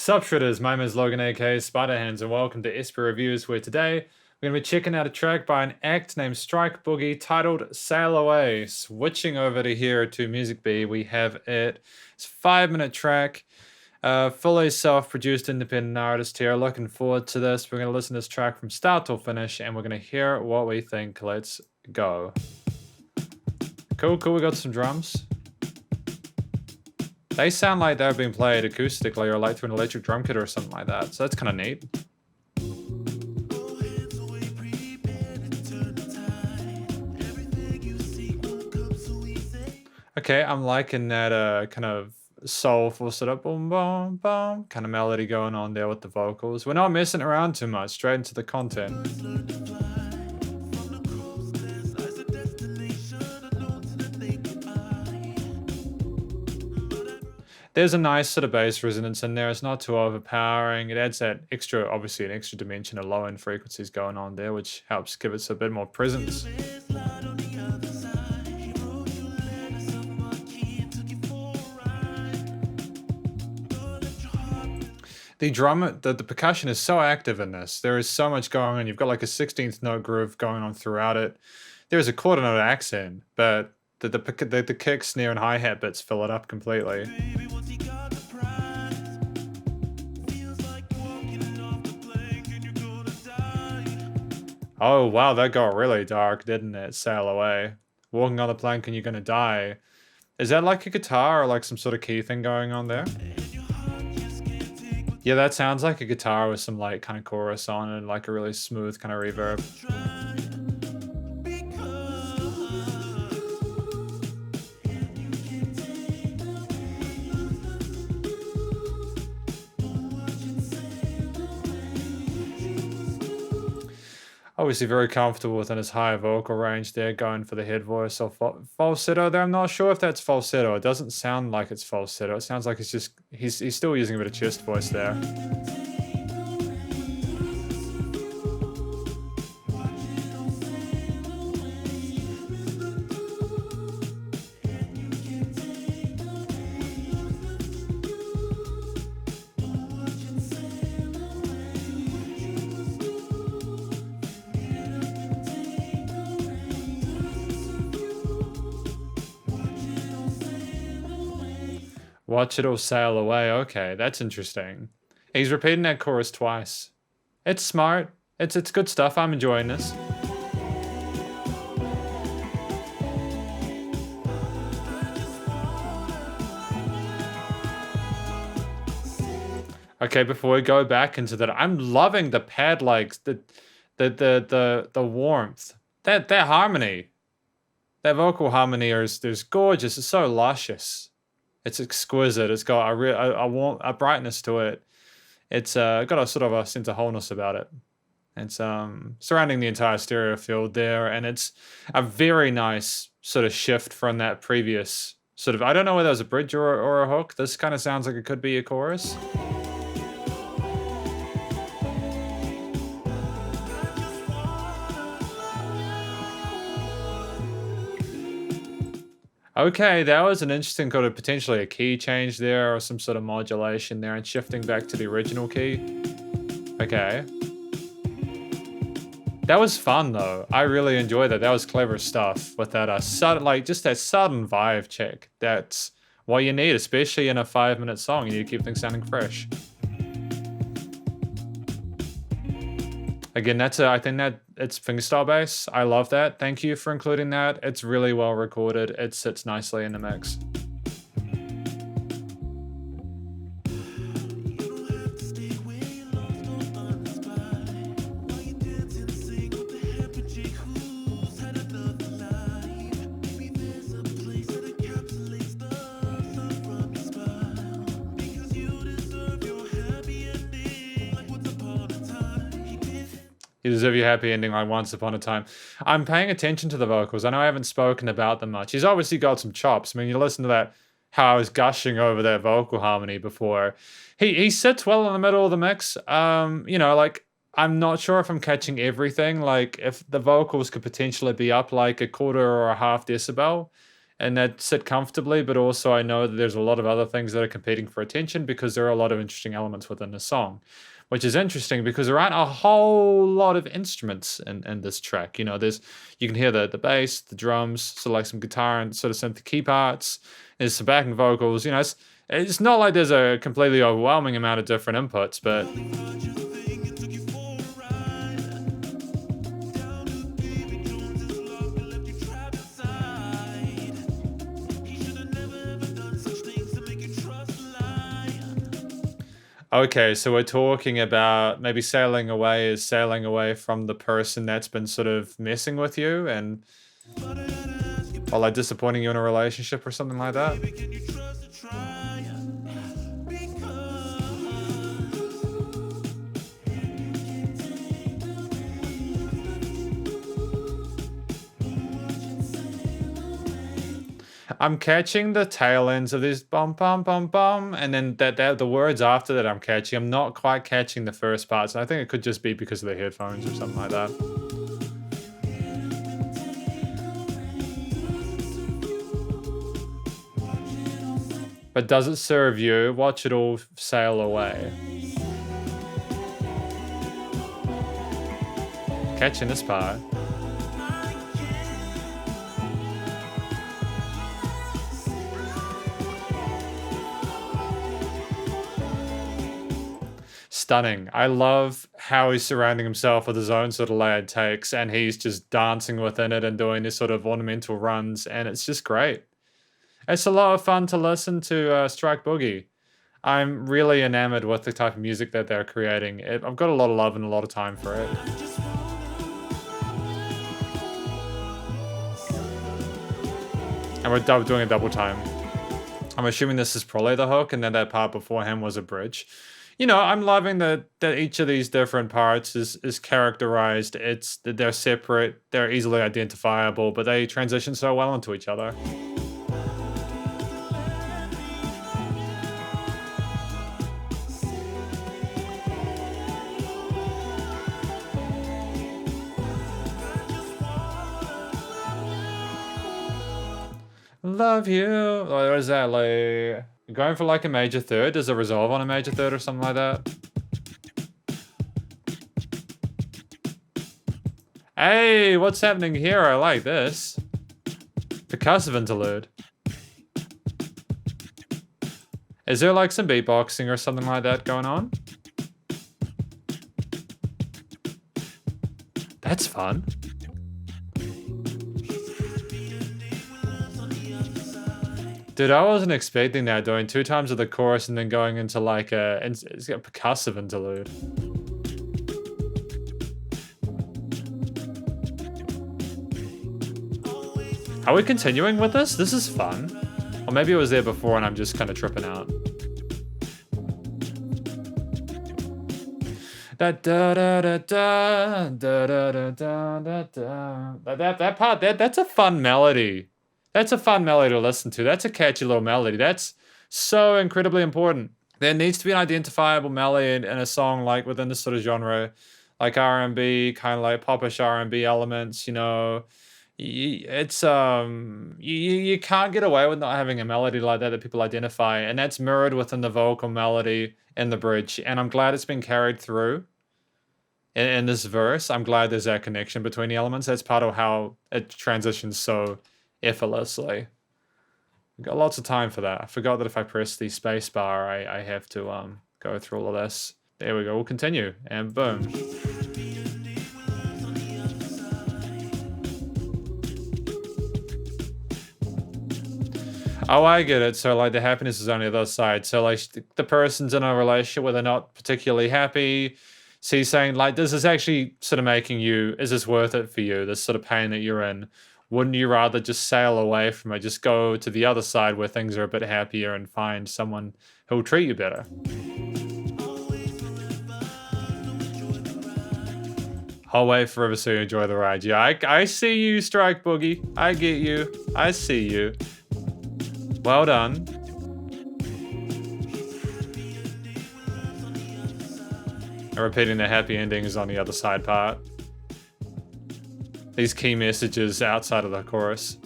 Sup Shredders, my name is Logan aka Spiderhands and welcome to SP Reviews, where today we're going to be checking out a track by an act named Strike Boogie titled Sail Away. Switching over to here to Music B, we have it. It's a 5-minute track, fully self-produced independent artist here. Looking forward to this. We're going to listen to this track from start till finish and we're going to hear what we think. Let's go. Cool, we got some drums. They sound like they've been played acoustically or like through an electric drum kit or something like that, so that's kind of neat. Okay, I'm liking that kind of soulful sort of boom boom boom kind of melody going on there with the vocals. We're not messing around too much, straight into the content. There's a nice sort of bass resonance in there. It's not too overpowering. It adds that extra, obviously an extra dimension of low end frequencies going on there, which helps give it a bit more presence. The drum, the percussion is so active in this. There is so much going on. You've got like a 16th note groove going on throughout it. There is a quarter note accent, but the kick, snare, and hi-hat bits fill it up completely. Oh wow, that got really dark, didn't it? Sail away. Walking on the plank and you're gonna die. Is that like a guitar or like some sort of key thing going on there? Yeah, that sounds like a guitar with some like kind of chorus on and like a really smooth kind of reverb. Obviously very comfortable within his high vocal range there, going for the head voice or falsetto there. I'm not sure if that's falsetto. It doesn't sound like it's falsetto. It sounds like it's just, he's still using a bit of chest voice there. Watch it all sail away. Okay, that's interesting. He's repeating that chorus twice. It's smart. It's good stuff. I'm enjoying this. Okay, before we go back into that, I'm loving the pad likes, the warmth. That harmony. That vocal harmony is gorgeous. It's so luscious. It's exquisite. It's got a brightness to it. It's got a sort of a sense of wholeness about it. It's surrounding the entire stereo field there, and it's a very nice sort of shift from that previous sort of, I don't know whether it was a bridge or a hook. This kind of sounds like it could be a chorus. Okay, that was an interesting kind of potentially a key change there or some sort of modulation there and shifting back to the original key. Okay. That was fun though. I really enjoyed that. That was clever stuff with that sudden, like just that sudden vibe check. That's what you need, especially in a 5-minute song. You need to keep things sounding fresh. Again, I think that it's fingerstyle bass. I love that. Thank you for including that. It's really well recorded. It sits nicely in the mix. You deserve your happy ending like Once Upon a Time. I'm paying attention to the vocals. I know I haven't spoken about them much. He's obviously got some chops. I mean, you listen to that, how I was gushing over that vocal harmony before. He sits well in the middle of the mix. You know, like, I'm not sure if I'm catching everything. Like, if the vocals could potentially be up like a quarter or a half decibel, and that sit comfortably, but also I know that there's a lot of other things that are competing for attention because there are a lot of interesting elements within the song, which is interesting because there aren't a whole lot of instruments in this track. You know, you can hear the bass, the drums, so like some guitar and sort of synth key parts. There's some backing vocals. You know, it's not like there's a completely overwhelming amount of different inputs, but okay, so we're talking about maybe sailing away is sailing away from the person that's been sort of messing with you and or like disappointing you in a relationship or something like that. I'm catching the tail ends of this bum bum bum bum, and then that the words after that I'm catching. I'm not quite catching the first parts. And I think it could just be because of the headphones or something like that. But does it serve you? Watch it all sail away. Catching this part. Stunning. I love how he's surrounding himself with his own sort of layered takes and he's just dancing within it and doing this sort of ornamental runs, and it's just great. It's a lot of fun to listen to Strike Boogie. I'm really enamored with the type of music that they're creating. I've got a lot of love and a lot of time for it. And we're doing a double time. I'm assuming this is probably the hook, and then that part before him was a bridge. You know, I'm loving that each of these different parts is characterized. They're separate, they're easily identifiable, but they transition so well into each other. Love you. What is that, like going for like a major third? Does it resolve on a major third or something like that? Hey, what's happening here? I like this. Percussive interlude. Is there like some beatboxing or something like that going on? That's fun. Dude, I wasn't expecting that, doing 2 times of the chorus and then going into like it's got a percussive interlude. Are we continuing with this? This is fun. Or maybe it was there before and I'm just kind of tripping out. That part, that's a fun melody. That's a fun melody to listen to. That's a catchy little melody. That's so incredibly important. There needs to be an identifiable melody in a song like within this sort of genre, like R&B, kind of like popish R&B elements, you know. It's you can't get away with not having a melody like that people identify, and that's mirrored within the vocal melody in the bridge, and I'm glad it's been carried through in this verse. I'm glad there's that connection between the elements. That's part of how it transitions so effortlessly. I've got lots of time for that. I forgot that if I press the space bar, I have to go through all of this. There we go, we'll continue, and boom. Oh, I get it. So, like, the happiness is on the other side. So, like, the person's in a relationship where they're not particularly happy. So he's saying, like, this is actually sort of making you, is this worth it for you? This sort of pain that you're in. Wouldn't you rather just sail away from it? Just go to the other side where things are a bit happier and find someone who'll treat you better. I'll wait forever so you enjoy the ride. Yeah, I see you, Strike Boogie. I get you. I see you. Well done. And repeating the happy endings on the other side part. These key messages outside of the chorus.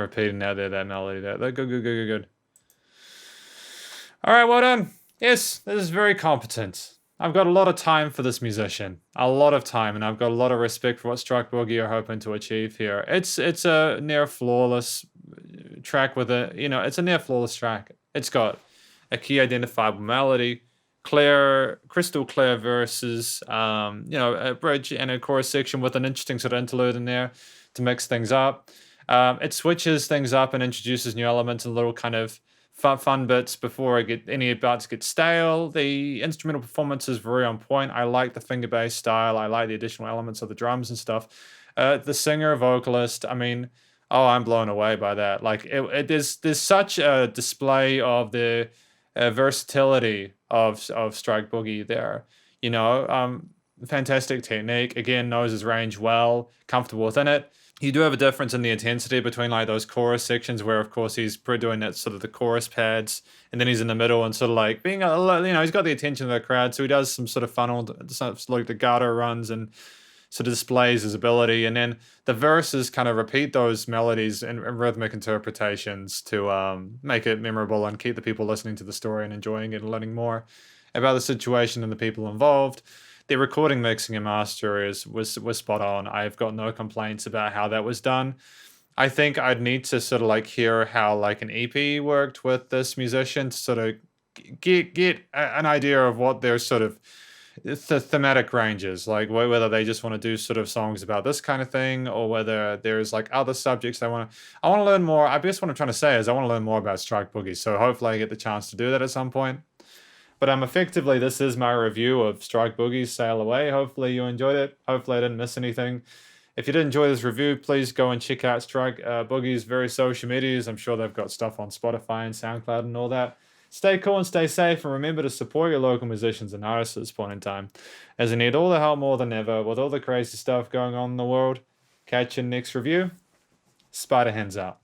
repeating that melody there. Good. All right, well done. Yes, this is very competent. I've got a lot of time for this musician, a lot of time, and I've got a lot of respect for what Strike Boogie are hoping to achieve here. It's a near flawless track with it's a near flawless track. It's got a key identifiable melody, crystal clear verses, a bridge and a chorus section with an interesting sort of interlude in there to mix things up. It switches things up and introduces new elements and little kind of fun bits before any parts get stale. The instrumental performance is very on point. I like the finger bass style. I like the additional elements of the drums and stuff. The singer, vocalist, I mean, oh, I'm blown away by that. Like there's such a display of the versatility of Strike Boogie there. Fantastic technique. Again, knows his range well, comfortable within it. You do have a difference in the intensity between like those chorus sections where of course he's doing that sort of the chorus pads and then he's in the middle and sort of like being he's got the attention of the crowd, so he does some sort of funneled like the gato runs and sort of displays his ability, and then the verses kind of repeat those melodies and rhythmic interpretations to make it memorable and keep the people listening to the story and enjoying it and learning more about the situation and the people involved. The recording, mixing, and master was spot on. I've got no complaints about how that was done. I think I'd need to sort of like hear how like an EP worked with this musician to sort of get an idea of what their sort of thematic ranges, like whether they just want to do sort of songs about this kind of thing or whether there's like other subjects I want to learn more. I guess what I'm trying to say is I want to learn more about Strike Boogie, so hopefully I get the chance to do that at some point. But effectively, this is my review of Strike Boogie's Sail Away. Hopefully you enjoyed it. Hopefully I didn't miss anything. If you did enjoy this review, please go and check out Strike Boogie's various social medias. I'm sure they've got stuff on Spotify and SoundCloud and all that. Stay cool and stay safe, and remember to support your local musicians and artists at this point in time, as they need all the help more than ever with all the crazy stuff going on in the world. Catch you in the next review. Spiderhands out.